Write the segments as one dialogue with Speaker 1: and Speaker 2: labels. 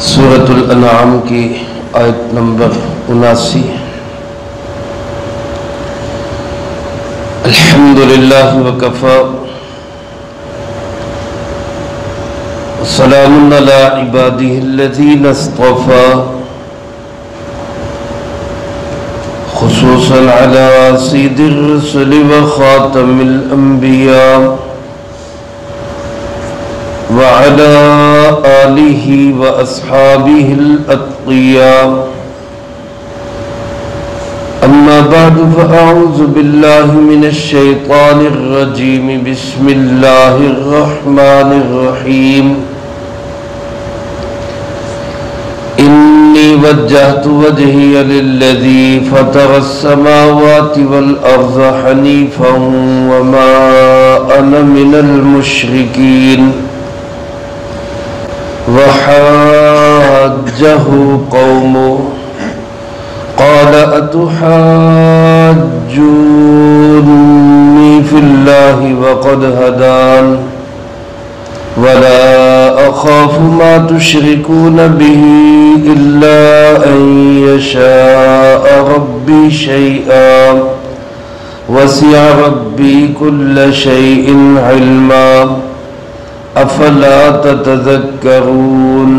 Speaker 1: سورۃ الانعام کی آیت نمبر 79۔ الحمدللہ وکفی وسلام علی عبادہ الذین اصطفی خصوصا علی سید الرسل وخاتم الانبیاء وعلى آلہ واصحابہ الاتقیاء اما بعد فاعوذ باللہ من الشیطان الرجیم بسم اللہ الرحمن الرحیم انی وجہت وجہی للذی فطر السماوات والارض حنیفا وما انا من المشرکین وحاجه قومه قال أتحاجوني في الله وقد هدان ولا أخاف ما تشركون به إلا أن يشاء ربي شيئا وسع ربي كل شيء علما افلا تتذکرون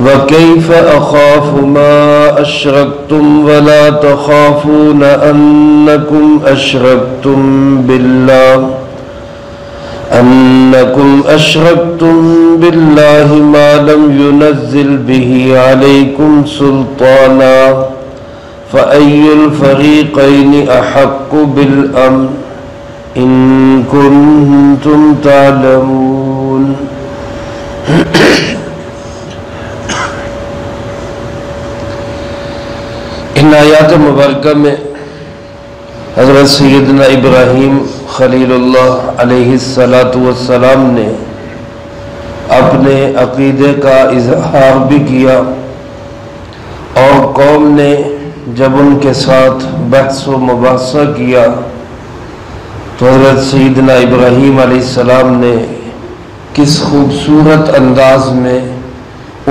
Speaker 1: وکیف اخاف ما اشرکتم ولا تخافون انکم اشرکتم باللہ ما لم ينزل به علیکم سلطانا فأی الفریقین احق بالامن ان کنتم تعلمون۔ ان آیات مبارکہ میں حضرت سیدنا ابراہیم خلیل اللہ علیہ السلام نے اپنے عقیدے کا اظہار بھی کیا، اور قوم نے جب ان کے ساتھ بحث و مباحثہ کیا تو حضرت سیدنا ابراہیم علیہ السلام نے کس خوبصورت انداز میں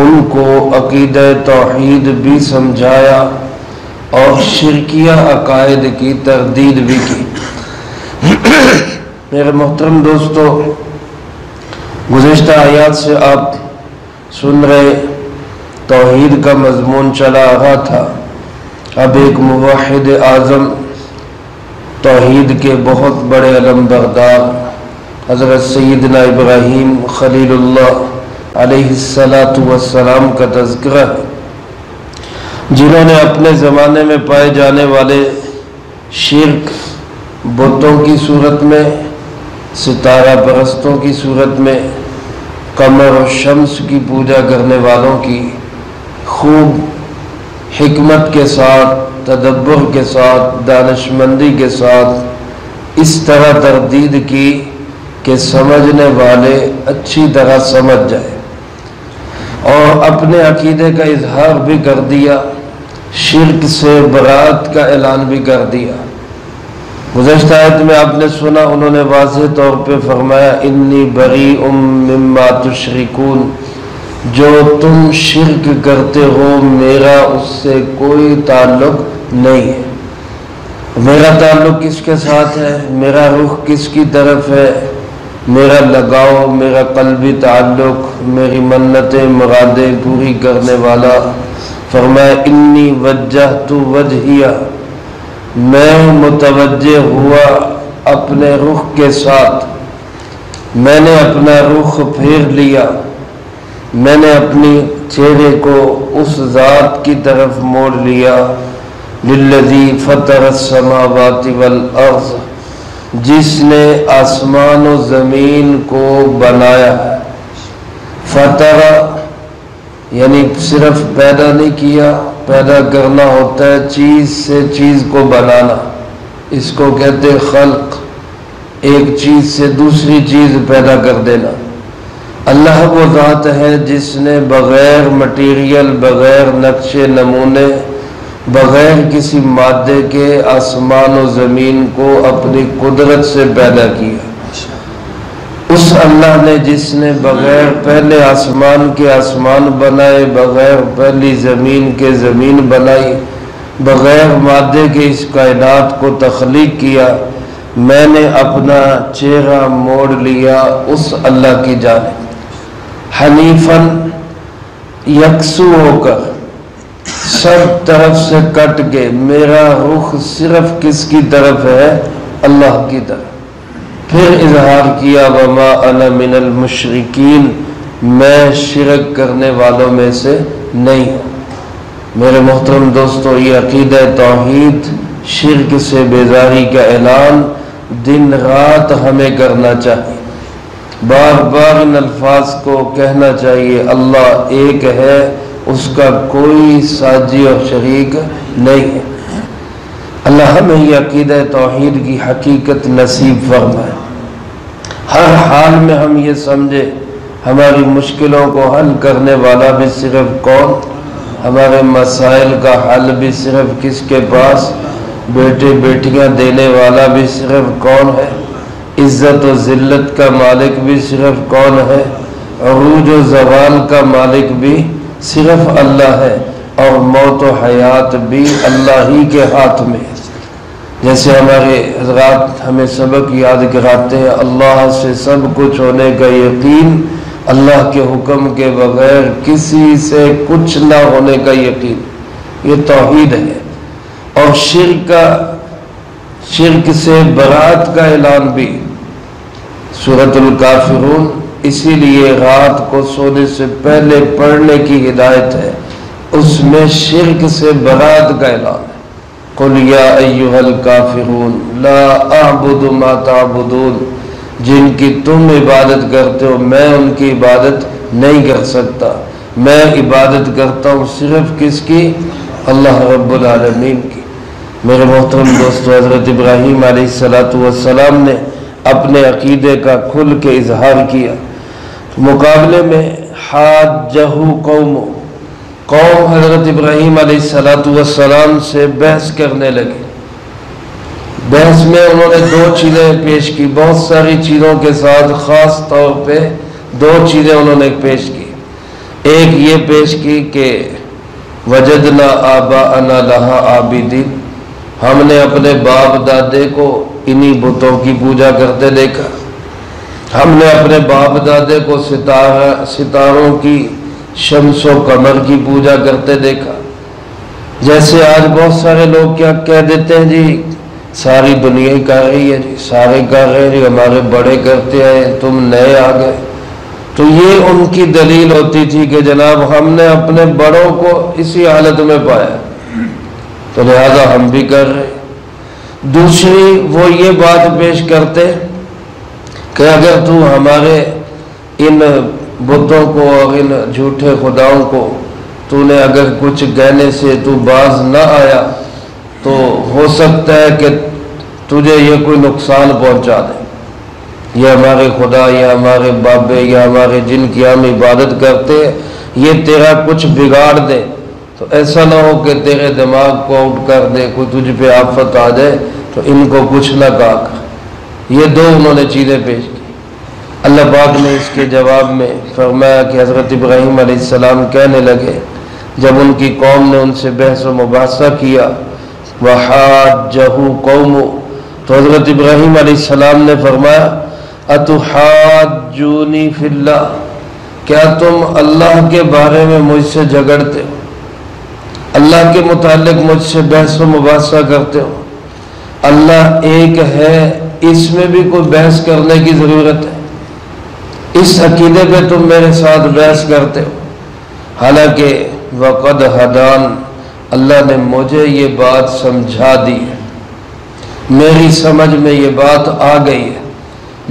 Speaker 1: ان کو عقیدہ توحید بھی سمجھایا اور شرکیہ عقائد کی تردید بھی کی۔ میرے محترم دوستو، گزشتہ آیات سے آپ سن رہے توحید کا مضمون چلا رہا تھا۔ اب ایک موحد اعظم، توحید کے بہت بڑے علم بردار حضرت سیدنا ابراہیم خلیل اللہ علیہ السلام کا تذکرہ ہے، جنہوں نے اپنے زمانے میں پائے جانے والے شرک، بتوں کی صورت میں، ستارہ پرستوں کی صورت میں، قمر و شمس کی پوجا کرنے والوں کی خوب حکمت کے ساتھ، تدبر کے ساتھ، دانشمندی کے ساتھ اس طرح تردید کی کہ سمجھنے والے اچھی طرح سمجھ جائے، اور اپنے عقیدے کا اظہار بھی کر دیا، شرک سے برات کا اعلان بھی کر دیا۔ گزشتہ آیت میں آپ نے سنا، انہوں نے واضح طور پہ فرمایا انی بریء مما تشرکون، جو تم شرک کرتے ہو میرا اس سے کوئی تعلق نہیں ہے۔ میرا تعلق کس کے ساتھ ہے؟ میرا رخ کس کی طرف ہے؟ میرا لگاؤ، میرا قلبی تعلق، میری منتیں مرادیں پوری کرنے والا۔ فرمایا انی وجہت وجہی، میں متوجہ ہوا اپنے رخ کے ساتھ، میں نے اپنا رخ پھیر لیا، میں نے اپنی چہرے کو اس ذات کی طرف موڑ لیا، للذی فطر السماوات والارض، جس نے آسمان و زمین کو بنایا ہے۔ فطر یعنی صرف پیدا نہیں کیا، پیدا کرنا ہوتا ہے چیز سے چیز کو بنانا، اس کو کہتے خلق، ایک چیز سے دوسری چیز پیدا کر دینا۔ اللہ وہ ذات ہے جس نے بغیر مٹیریل، بغیر نقش نمونے، بغیر کسی مادے کے آسمان و زمین کو اپنی قدرت سے پیدا کیا۔ اس اللہ نے جس نے بغیر پہلے آسمان کے آسمان بنائے، بغیر پہلی زمین کے زمین بنائی، بغیر مادے کے اس کائنات کو تخلیق کیا، میں نے اپنا چہرہ موڑ لیا اس اللہ کی جانب، حنیفاً یکسو ہو کر، سب طرف سے کٹ کے میرا رخ صرف کس کی طرف ہے؟ اللہ کی طرف۔ پھر اظہار کیا وما انا من المشرکین، میں شرک کرنے والوں میں سے نہیں ہوں۔ میرے محترم دوستو، یہ عقیدہ توحید، شرک سے بیزاری کا اعلان دن رات ہمیں کرنا چاہیے، بار بار ان الفاظ کو کہنا چاہیے، اللہ ایک ہے، اس کا کوئی ساجی اور شریک نہیں ہے۔ اللہ ہمیں یہ عقیدہ توحید کی حقیقت نصیب فرمائے، ہر حال میں ہم یہ سمجھے ہماری مشکلوں کو حل کرنے والا بھی صرف کون، ہمارے مسائل کا حل بھی صرف کس کے پاس، بیٹے بیٹیاں دینے والا بھی صرف کون ہے، عزت و ذلت کا مالک بھی صرف کون ہے، عروج و زوال کا مالک بھی صرف اللہ ہے، اور موت و حیات بھی اللہ ہی کے ہاتھ میں ہے۔ جیسے ہمارے حضرات ہمیں سبق یاد کراتے ہیں، اللہ سے سب کچھ ہونے کا یقین، اللہ کے حکم کے بغیر کسی سے کچھ نہ ہونے کا یقین، یہ توحید ہے۔ اور شرک سے برات کا اعلان بھی سورۃ الکافرون، اسی لیے رات کو سونے سے پہلے پڑھنے کی ہدایت ہے، اس میں شرک سے برات کا اعلان ہے۔ قل یا ایھا الکافرون لا اعبد ما تعبدون، جن کی تم عبادت کرتے ہو میں ان کی عبادت نہیں کر سکتا، میں عبادت کرتا ہوں صرف کس کی؟ اللہ رب العالمین کی۔ میرے محترم دوستو، حضرت ابراہیم علیہ السلام نے اپنے عقیدے کا کھل کے اظہار کیا، مقابلے میں حاجہ قوم حضرت ابراہیم علیہ السلام سے بحث کرنے لگے۔ بحث میں انہوں نے دو چیزیں پیش کی، بہت ساری چیزوں کے ساتھ خاص طور پہ دو چیزیں انہوں نے پیش کی۔ ایک یہ پیش کی کہ وجدنا آباءنا لہا عابدین، ہم نے اپنے باپ دادے کو انہی بتوں کی پوجا کرتے دیکھا، ہم نے اپنے باپ دادے کو ستاروں کی، شمس و قمر کی پوجا کرتے دیکھا۔ جیسے آج بہت سارے لوگ کیا کہہ دیتے ہیں، جی ساری دنیا ہی کر رہی ہے، جی سارے کر رہے ہیں، جی ہمارے بڑے کرتے ہیں، تم نئے آ گئے۔ تو یہ ان کی دلیل ہوتی تھی کہ جناب ہم نے اپنے بڑوں کو اسی حالت میں پایا تو لہذا ہم بھی کر رہے ہیں۔ دوسری وہ یہ بات پیش کرتے کہ اگر تو ہمارے ان بتوں کو اور ان جھوٹے خداؤں کو تو نے اگر کچھ کہنے سے تو باز نہ آیا تو ہو سکتا ہے کہ تجھے یہ کوئی نقصان پہنچا دے، یہ ہمارے خدا یا ہمارے بابے یا ہمارے جن کی ہم عبادت کرتے ہیں یہ تیرا کچھ بگاڑ دے، تو ایسا نہ ہو کہ تیرے دماغ کو آؤٹ کر دے، کوئی تجھ پہ آفت آ جائے، تو ان کو کچھ نہ کہا کر۔ یہ دو انہوں نے چیزیں پیش کی۔ اللہ پاک نے اس کے جواب میں فرمایا کہ حضرت ابراہیم علیہ السلام کہنے لگے جب ان کی قوم نے ان سے بحث و مباحثہ کیا، وَحَاجَّهُ قَوْمُ، تو حضرت ابراہیم علیہ السلام نے فرمایا أَتُحَاجُّونِي فِي اللَّهِ، کیا تم اللہ کے بارے میں مجھ سے جھگڑتے ہو، اللہ کے متعلق مجھ سے بحث و مباحثہ کرتے ہو؟ اللہ ایک ہے، اس میں بھی کوئی بحث کرنے کی ضرورت ہے؟ اس عقیدے پہ تم میرے ساتھ بحث کرتے ہو؟ حالانکہ وقد ہدان، اللہ نے مجھے یہ بات سمجھا دی ہے، میری سمجھ میں یہ بات آ گئی ہے،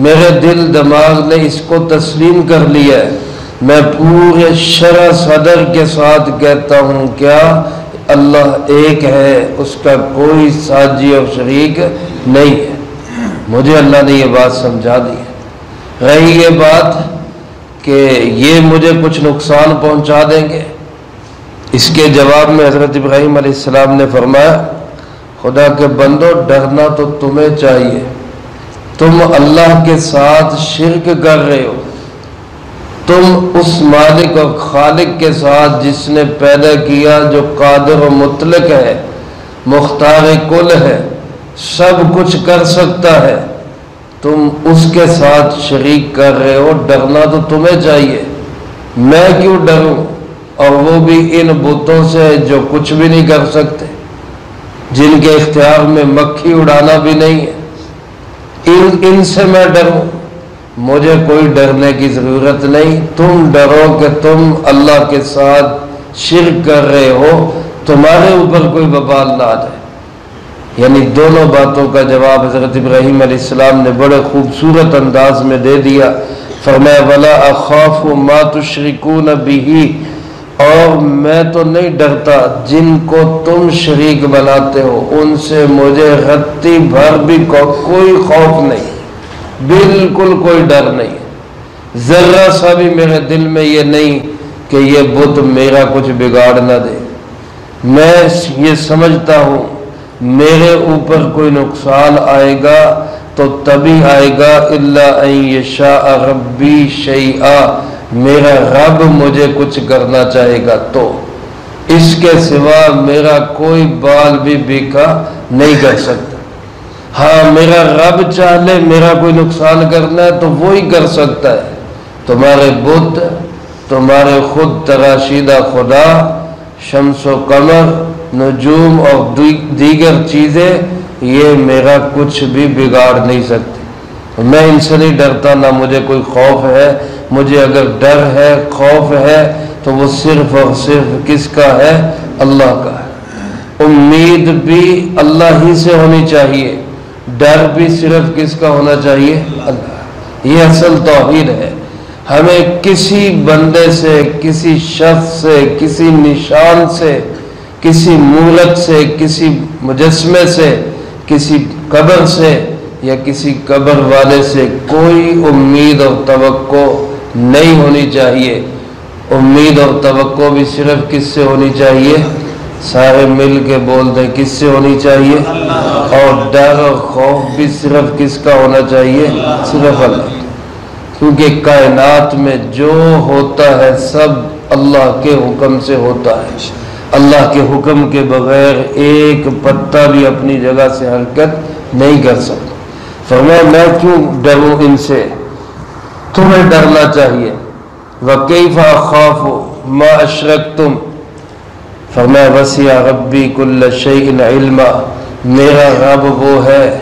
Speaker 1: میرے دل دماغ نے اس کو تسلیم کر لیا ہے، میں پورے شرح صدر کے ساتھ کہتا ہوں کیا اللہ ایک ہے، اس کا کوئی ساجی اور شریک نہیں ہے۔ مجھے اللہ نے یہ بات سمجھا دی ہے۔ رہی یہ بات کہ یہ مجھے کچھ نقصان پہنچا دیں گے، اس کے جواب میں حضرت ابراہیم علیہ السلام نے فرمایا خدا کے بندو ڈرنا تو تمہیں چاہیے، تم اللہ کے ساتھ شرک کر رہے ہو، تم اس مالک اور خالق کے ساتھ جس نے پیدا کیا، جو قادر و مطلق ہے، مختار کل ہے، سب کچھ کر سکتا ہے، تم اس کے ساتھ شریک کر رہے ہو۔ ڈرنا تو تمہیں چاہیے، میں کیوں ڈروں؟ اور وہ بھی ان بتوں سے جو کچھ بھی نہیں کر سکتے، جن کے اختیار میں مکھی اڑانا بھی نہیں ہے، ان سے میں ڈروں؟ مجھے کوئی ڈرنے کی ضرورت نہیں۔ تم ڈرو کہ تم اللہ کے ساتھ شرک کر رہے ہو، تمہارے اوپر کوئی وبال نہ آ جائے۔ یعنی دونوں باتوں کا جواب حضرت ابراہیم علیہ السلام نے بڑے خوبصورت انداز میں دے دیا۔ فرمایا وَلَا أَخَافُ مَا تُشْرِكُونَ بِهِ، اور میں تو نہیں ڈرتا جن کو تم شریک بناتے ہو، ان سے مجھے رتی بھر بھی کوئی خوف نہیں، بالکل کوئی ڈر نہیں، ذرہ سا بھی میرے دل میں یہ نہیں کہ یہ بت میرا کچھ بگاڑ نہ دے۔ میں یہ سمجھتا ہوں میرے اوپر کوئی نقصان آئے گا تو تبھی آئے گا الا ان یشاء ربی شیئا، میرا رب مجھے کچھ کرنا چاہے گا تو، اس کے سوا میرا کوئی بال بھی بیکا نہیں کر سکتا۔ ہاں میرا رب چاہے میرا کوئی نقصان کرنا ہے تو وہی کر سکتا ہے۔ تمہارے بت، تمہارے خود تراشیدہ خدا، شمس و قمر، نجوم اور دیگر چیزیں، یہ میرا کچھ بھی بگاڑ نہیں سکتے۔ میں ان سے نہیں ڈرتا، نہ مجھے کوئی خوف ہے۔ مجھے اگر ڈر ہے، خوف ہے، تو وہ صرف اور صرف کس کا ہے؟ اللہ کا ہے۔ امید بھی اللہ ہی سے ہونی چاہیے، ڈر بھی صرف کس کا ہونا چاہیے؟ اللہ۔ یہ اصل توحید ہے۔ ہمیں کسی بندے سے، کسی شخص سے، کسی نشان سے، کسی مورت سے، کسی مجسمے سے، کسی قبر سے یا کسی قبر والے سے کوئی امید اور توقع نہیں ہونی چاہیے۔ امید اور توقع بھی صرف کس سے ہونی چاہیے؟ سارے مل کے بول دیں، کس سے ہونی چاہیے؟ اور ڈر اور خوف بھی صرف کس کا ہونا چاہیے؟ صرف اللہ۔ کیونکہ کائنات میں جو ہوتا ہے سب اللہ کے حکم سے ہوتا ہے۔ اللہ کے حکم کے بغیر ایک پتا بھی اپنی جگہ سے حرکت نہیں کر سکتا۔ فرمایا میں کیوں ڈروں ان سے؟ تمہیں ڈرنا چاہیے۔ وَكَيْفَ أَخَافُ مَا أَشْرَكْتُمْ، فرمایا وَسِعَ رَبِّي كُلَّ شَيْءٍ عِلْمًا، میرا رب وہ ہے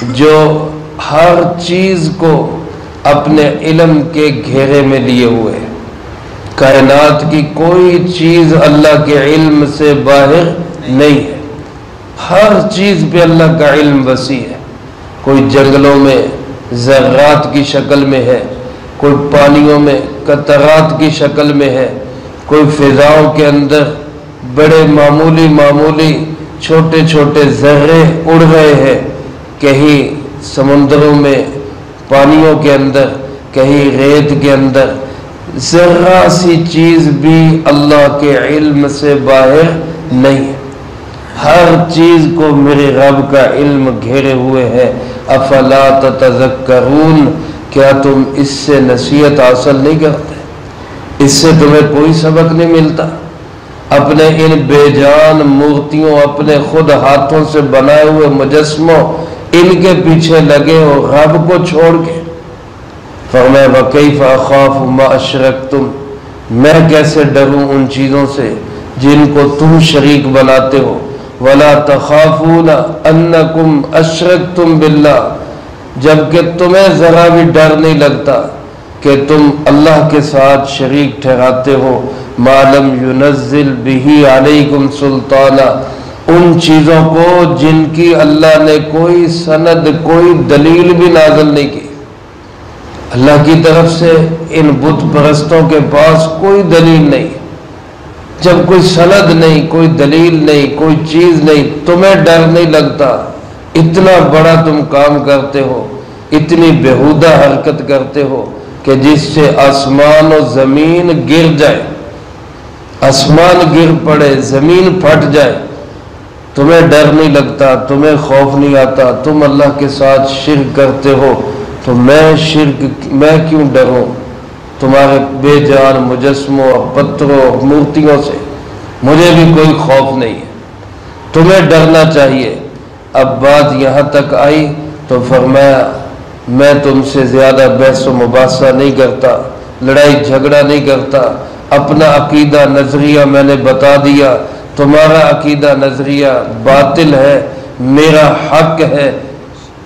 Speaker 1: جو ہر چیز کو اپنے علم کے گھیرے میں لیے ہوئے۔ کائنات کی کوئی چیز اللہ کے علم سے باہر نہیں ہے، ہر چیز پہ اللہ کا علم وسیع ہے۔ کوئی جنگلوں میں ذرات کی شکل میں ہے، کوئی پانیوں میں قطرات کی شکل میں ہے، کوئی فضاؤں کے اندر بڑے معمولی چھوٹے چھوٹے ذرے اڑ رہے ہیں، کہیں سمندروں میں، پانیوں کے اندر، کہیں ریت کے اندر۔ ذرہ سی چیز بھی اللہ کے علم سے باہر نہیں ہے، ہر چیز کو میرے رب کا علم گھیرے ہوئے ہے۔ افلا تتذکرون، کیا تم اس سے نصیحت حاصل نہیں کرتے؟ اس سے تمہیں کوئی سبق نہیں ملتا؟ اپنے ان بے جان مورتیوں، اپنے خود ہاتھوں سے بنائے ہوئے مجسموں، ان کے پیچھے لگے ہو رب کو چھوڑ کے۔ فرمایا وَكَيْفَ أَخَافُ مَا أَشْرَكْتُمْ، میں کیسے ڈروں ان چیزوں سے جن کو تم شریک بناتے ہو۔ وَلَا تَخَافُونَ أَنَّكُمْ أَشْرَكْتُمْ بِاللَّهِ، جبکہ تمہیں ذرا بھی ڈر نہیں لگتا کہ تم اللہ کے ساتھ شریک ٹھہراتے ہو مَا لَمْ يُنَزِّلْ بِهِ عَلَيْكُمْ سُلْطَانًا، ان چیزوں کو جن کی اللہ نے کوئی سند، کوئی دلیل بھی نازل نہیں کی۔ اللہ کی طرف سے ان بت پرستوں کے پاس کوئی دلیل نہیں۔ جب کوئی سند نہیں، کوئی دلیل نہیں، کوئی چیز نہیں، تمہیں ڈر نہیں لگتا؟ اتنا بڑا تم کام کرتے ہو، اتنی بےہودہ حرکت کرتے ہو کہ جس سے آسمان و زمین گر جائے، آسمان گر پڑے، زمین پھٹ جائے، تمہیں ڈر نہیں لگتا، تمہیں خوف نہیں آتا، تم اللہ کے ساتھ شرک کرتے ہو، تو میں کیوں ڈروں تمہارے بے جان مجسموں اور پتھروں اور مورتیوں سے؟ مجھے بھی کوئی خوف نہیں ہے، تمہیں ڈرنا چاہیے۔ اب بات یہاں تک آئی تو فرمایا میں تم سے زیادہ بحث و مباحثہ نہیں کرتا، لڑائی جھگڑا نہیں کرتا، اپنا عقیدہ نظریہ میں نے بتا دیا، تمہارا عقیدہ نظریہ باطل ہے، میرا حق ہے،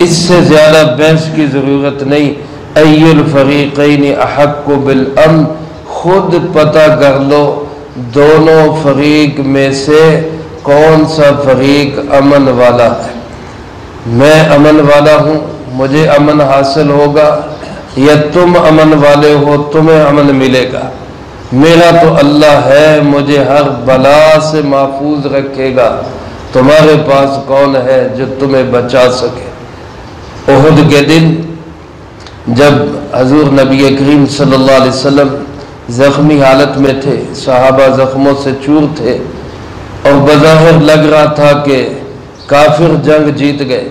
Speaker 1: اس سے زیادہ بحث کی ضرورت نہیں۔ ای الفریقین احق بالامن، خود پتہ کر لو دونوں فریق میں سے کون سا فریق امن والا ہے۔ میں امن والا ہوں، مجھے امن حاصل ہوگا، یا تم امن والے ہو تمہیں امن ملے گا؟ میرا تو اللہ ہے، مجھے ہر بلا سے محفوظ رکھے گا۔ تمہارے پاس کون ہے جو تمہیں بچا سکے؟ احد کے دن جب حضور نبی کریم صلی اللہ علیہ وسلم زخمی حالت میں تھے، صحابہ زخموں سے چور تھے، اور بظاہر لگ رہا تھا کہ کافر جنگ جیت گئے،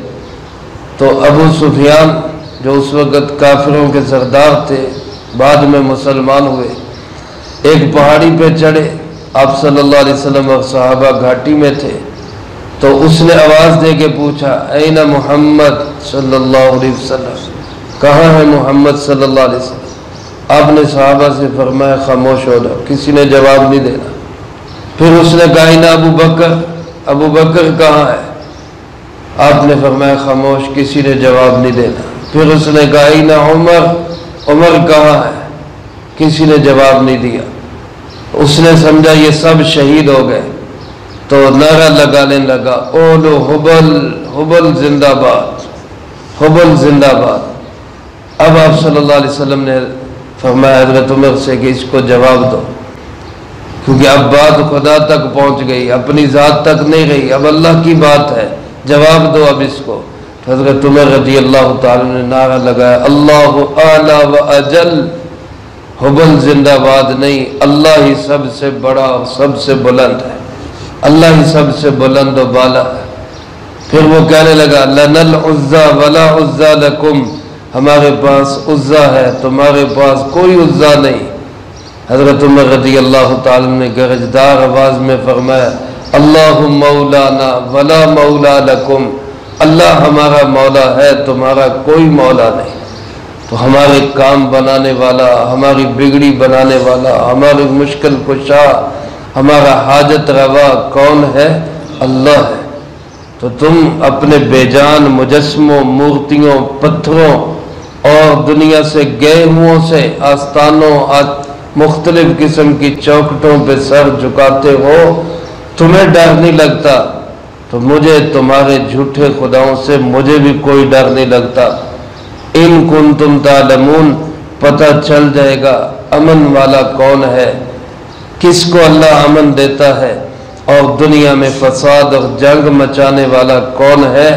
Speaker 1: تو ابو سفیان جو اس وقت کافروں کے سردار تھے، بعد میں مسلمان ہوئے، ایک پہاڑی پہ چڑھے، آپ صلی اللہ علیہ وسلم اور صحابہ گھاٹی میں تھے، تو اس نے آواز دے کے پوچھا این محمد صلی اللہ علیہ وسلم، کہاں ہے محمد صلی اللہ علیہ وسلم؟ آپ نے صحابہ سے فرمایا خاموش ہو جاؤ، کسی نے جواب نہیں دینا۔ پھر اس نے کہا نا ابو بکر کہاں ہے؟ آپ نے فرمایا خاموش، کسی نے جواب نہیں دینا۔ پھر اس نے کہا نا عمر کہاں ہے؟ کسی نے جواب نہیں دیا۔ اس نے سمجھا یہ سب شہید ہو گئے، تو نعرہ لگانے لگا اولو حبل زندہ باد، حبل زندہ باد۔ اب آپ صلی اللہ علیہ وسلم نے فرمایا حضرت عمر سے کہ اس کو جواب دو، کیونکہ اب بات خدا تک پہنچ گئی، اپنی ذات تک نہیں رہی، اب اللہ کی بات ہے، جواب دو اب اس کو۔ حضرت عمر رضی اللہ تعالی نے نعرہ لگایا اللہ اعلی و اجل، حبل زندہ باد نہیں، اللہ ہی سب سے بڑا اور سب سے بلند ہے، اللہ ہی سب سے بلند و بالا ہے۔ پھر وہ کہنے لگا لنا العزا ولا عزا لکم، ہمارے پاس عزا ہے، تمہارے پاس کوئی عزا نہیں۔ حضرت عمر رضی اللہ تعالی نے گرجدار آواز میں فرمایا اللہ مولانا ولا مولا لکم، اللہ ہمارا مولا ہے، تمہارا کوئی مولا نہیں۔ تو ہمارے کام بنانے والا، ہماری بگڑی بنانے والا، ہماری مشکل کشا، ہمارا حاجت روا کون ہے؟ اللہ ہے۔ تو تم اپنے بے جان مجسموں، مورتیوں، پتھروں اور دنیا سے گئے ہوں سے آستانوں، مختلف قسم کی چوکھٹوں پہ سر جھکاتے ہو، تمہیں ڈر نہیں لگتا، تو مجھے تمہارے جھوٹے خداؤں سے مجھے بھی کوئی ڈر نہیں لگتا۔ ان کنتم تعلمون، پتہ چل جائے گا امن والا کون ہے، کس کو اللہ امن دیتا ہے، اور دنیا میں فساد اور جنگ مچانے والا کون ہے،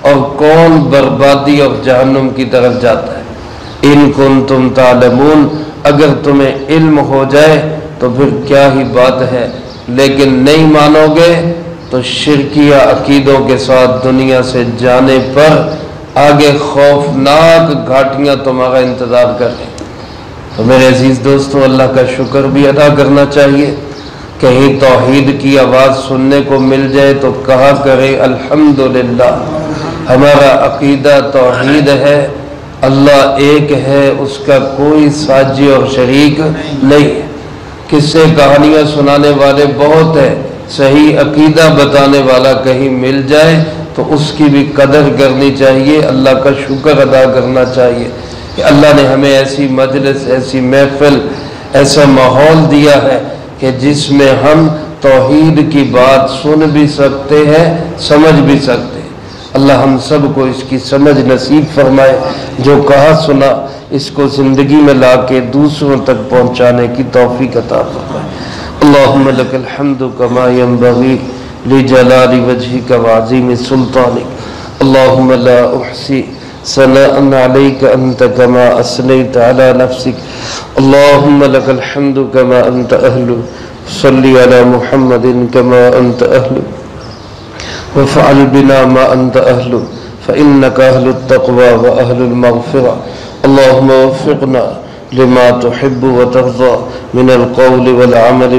Speaker 1: اور کون بربادی اور جہنم کی طرف جاتا ہے۔ ان کنتم تعلمون، اگر تمہیں علم ہو جائے تو پھر کیا ہی بات ہے، لیکن نہیں مانو گے تو شرکیہ عقیدوں کے ساتھ دنیا سے جانے پر آگے خوفناک گھاٹیاں تمہارا انتظار کر رہے ہیں۔ تو میرے عزیز دوستو، اللہ کا شکر بھی ادا کرنا چاہیے، کہیں توحید کی آواز سننے کو مل جائے تو کہا کرے الحمدللہ، ہمارا عقیدہ توحید ہے، اللہ ایک ہے، اس کا کوئی ساجی اور شریک نہیں ہے۔ قصے کہانیاں سنانے والے بہت ہیں، صحیح عقیدہ بتانے والا کہیں مل جائے تو اس کی بھی قدر کرنی چاہیے، اللہ کا شکر ادا کرنا چاہیے کہ اللہ نے ہمیں ایسی مجلس، ایسی محفل، ایسا ماحول دیا ہے کہ جس میں ہم توحید کی بات سن بھی سکتے ہیں، سمجھ بھی سکتے ہیں۔ اللہ ہم سب کو اس کی سمجھ نصیب فرمائے، جو کہا سنا اس کو زندگی میں لا کے دوسروں تک پہنچانے کی توفیق عطا فرمائے۔ اللہم لک الحمد کما ینبغی لجلال وجہک وعظیم سلطانک، اللہم لا احصی ثناء علیک انت کما اثنیت علی نفسک، اللہم لک الحمد کما انت اہل، صلی علی محمد کما انت اہل، وفعل بنا ما أنت أهله فإنك أهل التقوى وأهل المغفرة اللهم وفقنا لما تحب وترضى من القول والعمل